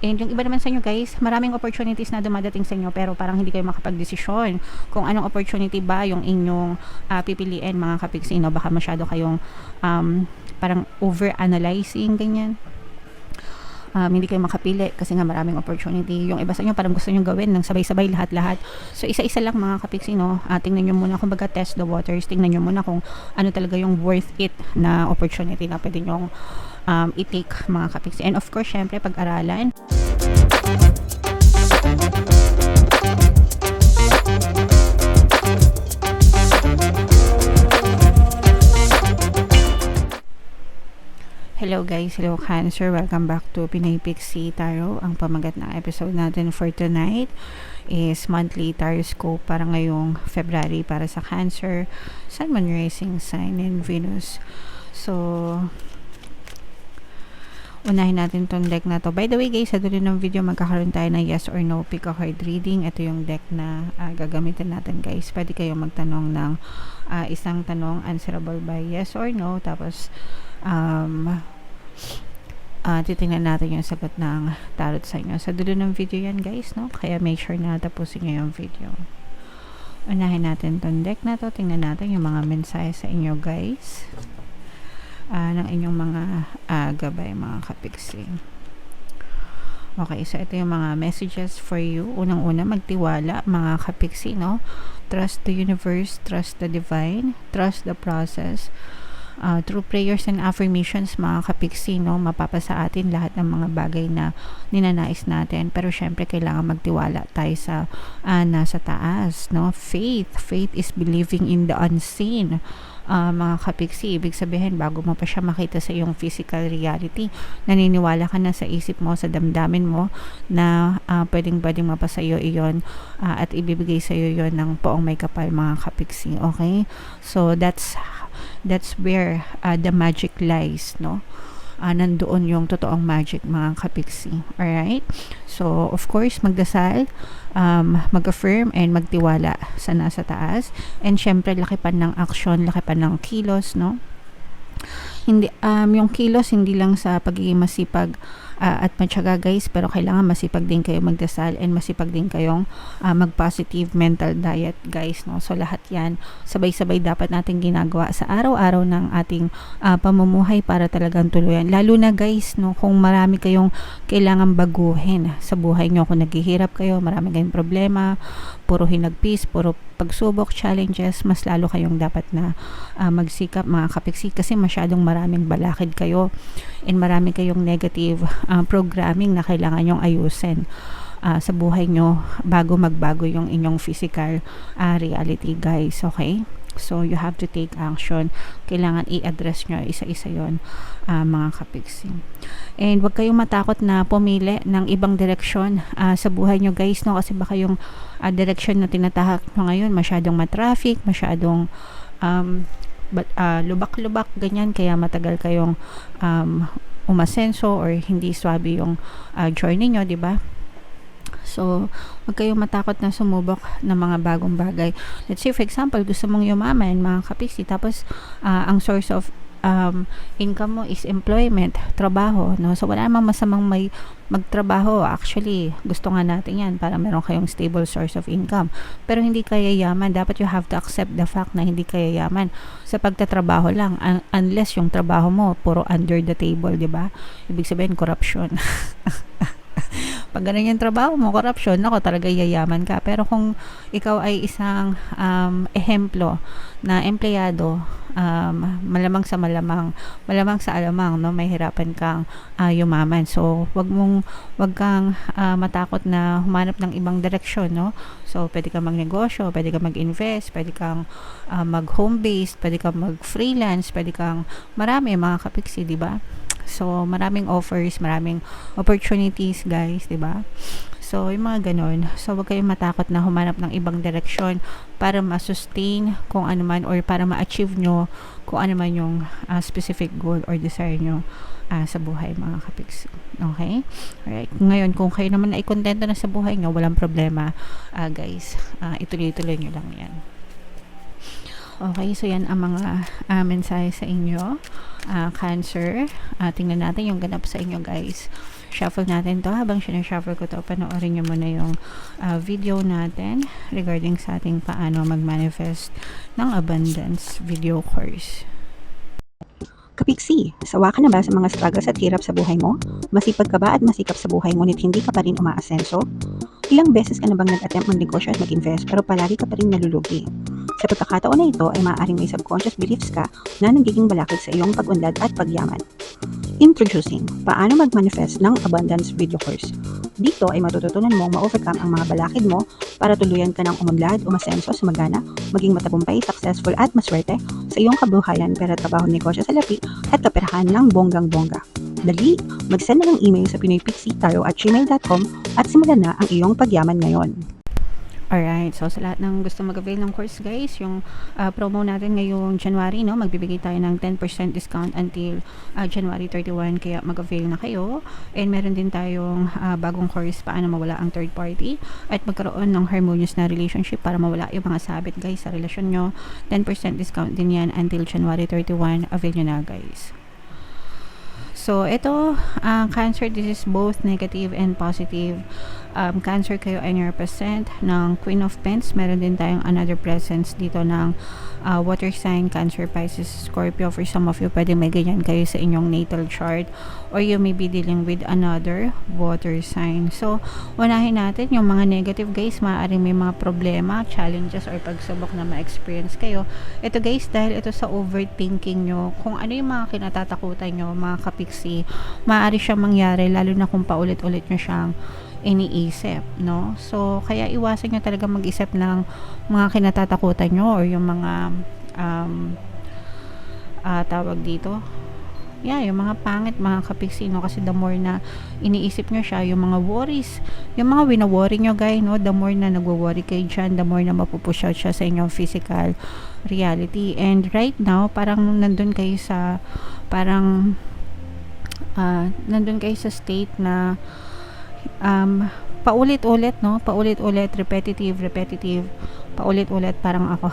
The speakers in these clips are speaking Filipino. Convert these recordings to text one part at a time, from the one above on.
And yung iba naman sa inyo guys, maraming opportunities na dumadating sa inyo pero parang hindi kayo makapag-desisyon kung anong opportunity ba yung inyong pipiliin mga kapiksi, no? Baka masyado kayong parang over-analyzing, ganyan. Hindi kayo makapili kasi nga maraming opportunity. Yung iba sa inyo parang gusto nyo gawin ng sabay-sabay lahat-lahat. So isa-isa lang mga kapiksi, no? Tingnan nyo muna, kumbaga test the waters. Tingnan nyo muna kung ano talaga yung worth it na opportunity na pwede nyong i-take mga kapiksi. And of course, syempre pag-aralan. Hello guys, hello Cancer, welcome back to Pinay Pixie Tarot. Ang pamagat ng episode natin for tonight is monthly tarot scope para ngayong February para sa Cancer, Sun, Moon, Rising Sign, and Venus. So, unahin natin tong deck na to. By the way guys, sa dulo ng video magkakaroon tayo ng yes or no pick a card reading. Ito yung deck na gagamitin natin guys. Pwede kayong magtanong ng isang tanong answerable by yes or no. Tapos titingnan natin yung sagot ng tarot sa inyo. Sa dulo ng video yan guys, no? Kaya make sure na tapusin nyo yung video. Unahin natin tong deck na to. Tingnan natin yung mga mensahe sa inyo guys. Ng inyong mga gabay, mga kapiksi. Okay, so ito yung mga messages for you. Unang-una, magtiwala, mga kapiksi, no? Trust the universe, trust the divine, trust the process. Through prayers and affirmations, mga kapiksi, no, mapapasa atin lahat ng mga bagay na ninanais natin. Pero syempre, kailangan magtiwala tayo sa nasa taas, no? Faith is believing in the unseen. Mga kapiksi, ibig sabihin bago mo pa siya makita sa iyong physical reality, naniniwala ka na sa isip mo, sa damdamin mo na pwedeng mapasa iyo iyon at ibibigay sa iyo yon ng poong may kapal, mga kapiksi. Okay, so that's where the magic lies, no? Nandoon yung totoong magic, mga kapiksi. Alright? So, of course, magdasal, mag-affirm, and magtiwala sa nasa taas. And syempre, lakipan ng aksyon, lakipan ng kilos, no? Hindi, yung kilos, hindi lang sa pagiging masipag at matyaga guys, pero kailangan masipag din kayo magdasal and masipag din kayong mag-positive mental diet guys, no? So lahat yan sabay-sabay dapat natin ginagawa sa araw-araw ng ating pamumuhay para talagang tuluyan, lalo na guys, no, kung marami kayong kailangan baguhin sa buhay nyo, kung naghihirap kayo, marami kayong problema, puro hinagpis, puro pagsubok, challenges, mas lalo kayong dapat na magsikap, mga kapiksi, kasi masyadong maraming balakid kayo and marami kayong negative programming na kailangan nyong ayusin sa buhay nyo bago magbago yung inyong physical reality guys. Okay, so you have to take action. Kailangan i-address nyo isa-isa yon, mga kapiksi. And wag kayong matakot na pumili ng ibang direksyon sa buhay nyo guys, no? Kasi baka yung direksyon na tinatahak nyo ngayon masyadong matraffic, masyadong lubak-lubak, ganyan, kaya matagal kayong umasenso or hindi swabe yung journey nyo, di ba? So, huwag kayong matakot na sumubok ng mga bagong bagay. Let's say, for example, gusto mong yumaman, mga kapiksi, tapos ang source of income mo is employment, trabaho, no? So, wala namang masamang may magtrabaho. Actually, gusto nga natin yan para meron kayong stable source of income. Pero hindi kaya yaman. Dapat you have to accept the fact na hindi kaya yaman sa pagtatrabaho lang. Unless yung trabaho mo, puro under the table, di ba? Ibig sabihin, corruption. Pag ganun yung trabaho mo, corruption, nako, talaga yayaman ka. Pero kung ikaw ay isang ehemplo na empleyado, malamang sa alamang, no, may hirapan kang yumaman. So, wag kang matakot na humanap ng ibang direksyon, no? So, pwede kang magnegosyo, pwede kang mag-invest, pwede kang mag-home-based, pwede kang mag-freelance, pwede kang marami, mga kapiksi, di ba? So, maraming offers, maraming opportunities, guys, di ba? So, yung mga ganon. So, huwag kayong matakot na humanap ng ibang direksyon para ma-sustain kung ano man or para ma-achieve nyo kung ano man yung specific goal or desire nyo sa buhay, mga kapiksi. Okay? Alright. Ngayon, kung kayo naman ay kontento na sa buhay nyo, walang problema, guys. Ituloy-tuloy nyo lang yan. Okay, so yan ang mga mensahe sa inyo, Cancer. Tingnan natin yung ganap sa inyo, guys. shuffle natin to. Habang sinashuffle ko to, panoorin nyo muna yung video natin regarding sa ating paano mag-manifest ng abundance video course. Kapiksi, sawa ka na ba sa mga struggles at hirap sa buhay mo? Masipag ka ba at masikap sa buhay ngunit hindi ka pa rin umaasenso? Ilang beses ka na bang nag-attempt mag-negosyo at mag-invest pero palagi ka pa rin nalulugi? Sa pagkakataon na ito ay maaaring may subconscious beliefs ka na nagiging balakid sa iyong pag-unlad at pagyaman. Introducing, paano mag-manifest ng abundance video course. Dito ay matututunan mong ma-overcome ang mga balakid mo para tuluyan ka ng umunlad, umasenso, sumagana, maging matagumpay, successful at maswerte sa iyong kabuhayan, pera, trabaho, negosyo, salapi at kaperahan ng bonggang-bongga. Dali, mag-send na ng email sa pinoypixie@gmail.com at simulan na ang iyong pagyaman ngayon. Alright, so sa lahat ng gusto mag-avail ng course guys, yung promo natin ngayong January, no, magbibigay tayo ng 10% discount until January 31, kaya mag-avail na kayo. And meron din tayong bagong course, paano mawala ang third party at magkaroon ng harmonious na relationship para mawala yung mga sabit guys sa relasyon nyo. 10% discount din yan until January 31, avail nyo na guys. So, ito, Cancer, this is both negative and positive. Cancer kayo ay your percent ng Queen of Pentacles. Meron din tayong another presence dito ng water sign, Cancer, Pisces, Scorpio. For some of you, pwede may ganyan kayo sa inyong natal chart or you may be dealing with another water sign. So, unahin natin yung mga negative guys. Maaaring may mga problema, challenges, or pagsubok na ma-experience kayo. Ito guys, dahil ito sa overthinking nyo, kung ano yung mga kinatatakutan nyo, mga kapiksi, maaari siyang mangyari lalo na kung paulit-ulit nyo siyang iniisip, no? So, kaya iwasan nyo talaga mag-isip ng mga kinatatakutan nyo or yung mga tawag dito, yung mga pangit, mga kapiksi, no? Kasi the more na iniisip nyo siya, yung mga worries, yung mga wina-worry nyo guys, no? The more na nagwo-worry kayo dyan, the more na mapupush out siya sa inyong physical reality. And right now, parang nandun kayo sa state na paulit-ulit, no? Paulit-ulit, repetitive, paulit-ulit, parang ako.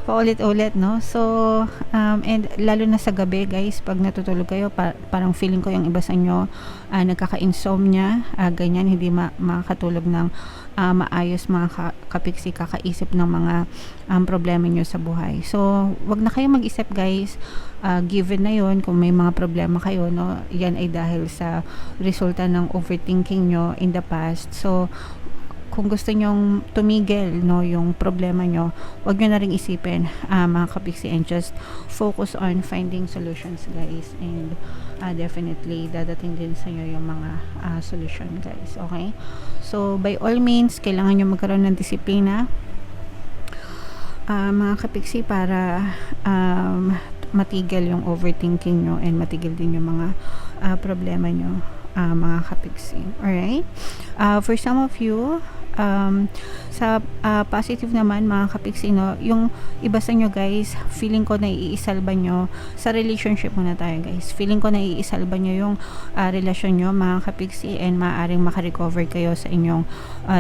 Paulit-ulit, no? So, and lalo na sa gabi, guys, pag natutulog kayo, parang feeling ko yung iba sa inyo, nagkaka-insomnia, ganyan, hindi makakatulog ng maayos, mga kapiksi, kakaisip ng mga problema nyo sa buhay. So, wag na kayo mag-isip, guys. Given na yon, kung may mga problema kayo, no, yan ay dahil sa resulta ng overthinking nyo in the past. So, kung gusto nyong tumigil, no, yung problema nyo, wag nyo na rin isipin, mga kapiksi, and just focus on finding solutions, guys. And definitely, dadating din sa inyo yung mga solution, guys. Okay? So, by all means, kailangan nyo magkaroon ng disiplina, mga kapiksi, para matigil yung overthinking nyo and matigil din yung mga problema nyo, mga kapiksi. Alright? For some of you, sa positive naman, mga kapiksi, no, yung iba sa inyo guys, feeling ko na iisalba nyo sa relationship. Muna tayo guys, feeling ko na iisalba nyo yung relasyon nyo, mga kapiksi, and maaaring makarecover kayo sa inyong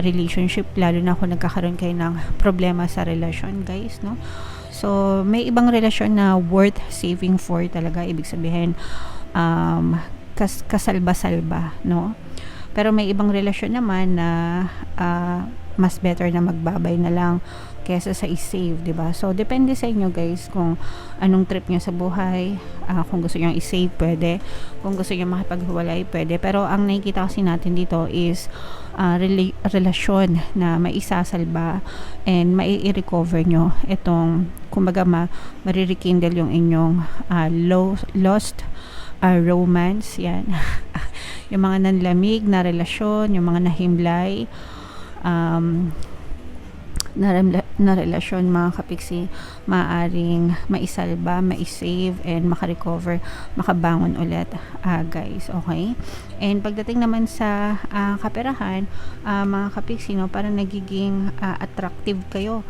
relationship, lalo na kung nagkakaroon kayo ng problema sa relasyon, guys, no. So, may ibang relasyon na worth saving for talaga, ibig sabihin kasalba-salba, no. Pero may ibang relasyon naman na mas better na magbabay na lang kesa sa i-save, diba? So, depende sa inyo guys kung anong trip nyo sa buhay. Kung gusto nyo i-save, pwede. Kung gusto nyo makipaghiwalay, pwede. Pero ang nakikita kasi natin dito is relasyon na maisasalba and mai-recover nyo itong, kumbaga, marirekindle yung inyong lost romance, yan. Yung mga nanlamig na relasyon, yung mga nahimlay na relasyon, mga kapiksi, maaaring maisalba, maisave, and makarecover, makabangon ulit, guys. Okay? And pagdating naman sa kaperahan, mga kapiksi, no, parang nagiging attractive kayo,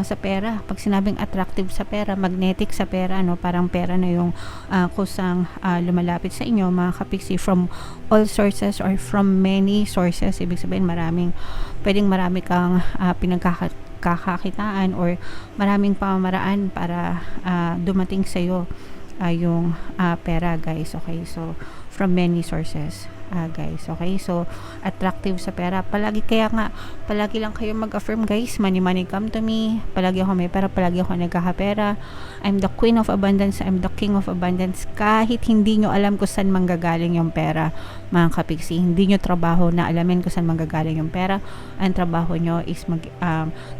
sa pera. Pag sinabing attractive sa pera, magnetic sa pera, no, parang pera na yung kusang lumalapit sa inyo, mga kapiksi, from all sources or from many sources. Ibig sabihin, pwedeng marami kang pinagkakakitaan or maraming pamamaraan para dumating sa iyo yung pera, guys. Okay, so from many sources. Guys, okay? So, attractive sa pera. Kaya nga, palagi lang kayo mag-affirm, guys. Money, money come to me. Palagi ako may pera, palagi ako nagkakapera. I'm the queen of abundance, I'm the king of abundance. Kahit hindi nyo alam kung saan manggagaling yung pera, mga kapiksi. Hindi nyo trabaho na alamin kung saan manggagaling yung pera. Ang trabaho nyo is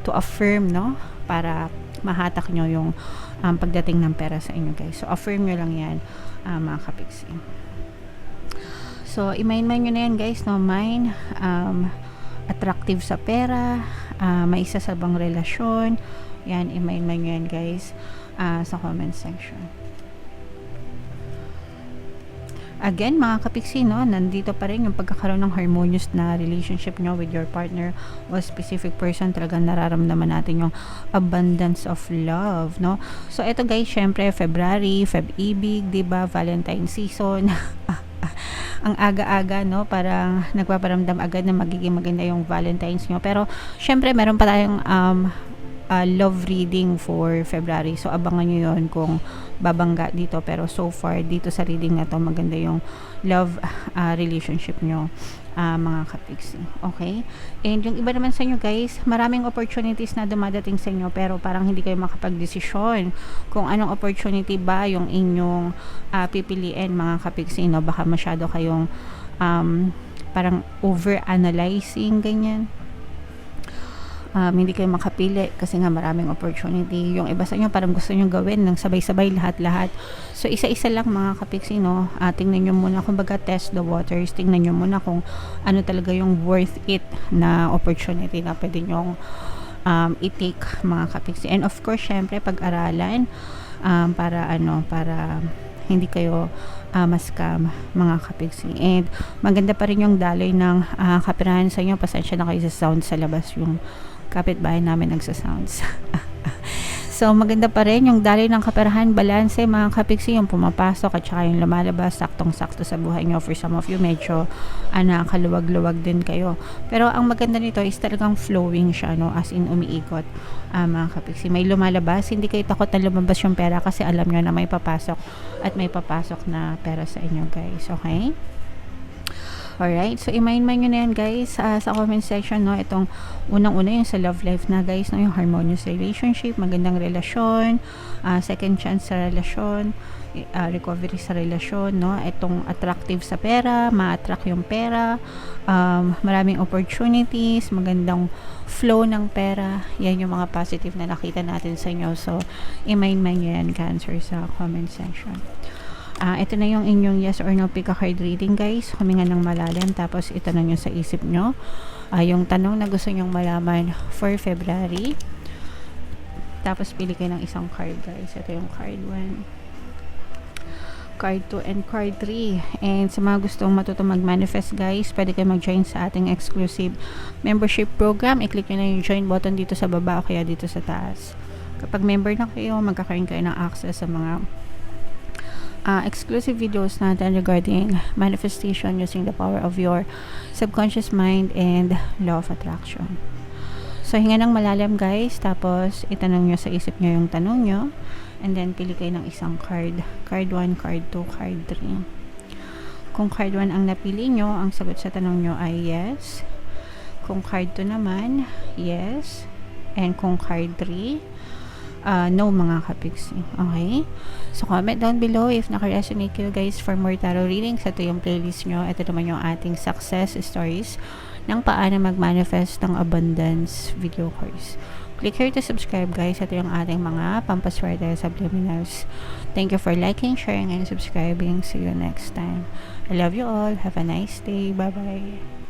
to affirm, no? Para mahatak nyo yung pagdating ng pera sa inyo, guys. So, affirm nyo lang yan, mga kapiksi. So, i-mind nyo na yan, guys, no? Mind, attractive sa pera, may isa sa bang relasyon. Yan, i-mind nyo yan, guys, sa comment section. Again, mga kapiksi, no, nandito pa rin yung pagkakaroon ng harmonious na relationship nyo with your partner o specific person. Talagang nararamdaman natin yung abundance of love, no? So, ito, guys, syempre, February, Feb-ibig, diba? Valentine season. Ang aga-aga, no? Parang nagpaparamdam agad na magiging maganda yung Valentine's nyo. Pero, syempre, meron pa tayong love reading for February. So, abangan nyo yun kung babangga dito. Pero, so far, dito sa reading na to, maganda yung love relationship nyo, mga kapiksi. Okay? And yung iba naman sa inyo, guys, maraming opportunities na dumadating sa inyo, pero parang hindi kayo makapag-desisyon kung anong opportunity ba yung inyong pipiliin, mga kapiksi, no? Baka masyado kayong parang over-analyzing, ganyan. Hindi kayo makapili kasi nga maraming opportunity. Yung iba sa inyo parang gusto nyo gawin ng sabay-sabay lahat-lahat. So, isa-isa lang, mga kapiksi, no? Tingnan nyo muna, kumbaga test the waters. Tingnan nyo muna kung ano talaga yung worth it na opportunity na pwede nyong i-take, mga kapiksi. And of course, syempre, pag-aralan para hindi kayo ma-scam, mga kapiksi. And maganda pa rin yung daloy ng kapirahan sa inyo. Pasensya na kayo sa sound sa labas, yung kapitbahay namin nagsa-sounds. So, maganda pa rin yung daloy ng kaperahan, balanse, mga kapiksi, yung pumapasok at saka yung lumalabas, saktong-sakto sa buhay nyo. For some of you, medyo kaluwag-luwag din kayo. Pero ang maganda nito is talagang flowing siya, no? As in, umiikot, mga kapiksi. May lumalabas, hindi kayo takot na lumabas yung pera kasi alam nyo na may papasok at may papasok na pera sa inyo, guys. Okay? Alright, so i-mind nyo na yan, guys, sa comment section, no? Itong unang-una yung sa love life na, guys, no? Yung harmonious relationship, magandang relasyon, second chance sa relasyon, recovery sa relasyon, no? Itong attractive sa pera, ma-attract yung pera, maraming opportunities, magandang flow ng pera. Yan yung mga positive na nakita natin sa inyo. So, i-mind nyo yan, Cancer, sa comment section. Ito na yung inyong yes or no pick a card reading, guys. Huminga ng malalim, tapos itanong nyo sa isip nyo yung tanong na gusto nyong malaman for February. Tapos pili kayo ng isang card, guys. Ito yung card 1, card 2, and card 3. And sa mga gustong matuto mag-manifest, guys, pwede kayo mag-join sa ating exclusive membership program. I-click nyo na yung join button dito sa baba o kaya dito sa taas. Kapag member na kayo, magkakaroon kayo ng access sa mga exclusive videos natin regarding manifestation using the power of your subconscious mind and law of attraction. So, hinga ng malalim, guys, tapos itanong nyo sa isip nyo yung tanong nyo, and then pili kayo ng isang card. Card 1, card 2, card 3. Kung card 1 ang napili nyo, ang sagot sa tanong nyo ay yes. Kung card 2 naman, yes. And kung card 3, no, mga kapiksi. Okay? So, comment down below if naka-resonate kayo, guys, for more tarot readings. Ito yung playlist nyo. Ito naman yung ating success stories ng paano mag-manifest ng abundance video course. Click here to subscribe, guys. Ito yung ating mga pampaswerte subliminals. Thank you for liking, sharing, and subscribing. See you next time. I love you all. Have a nice day. Bye-bye.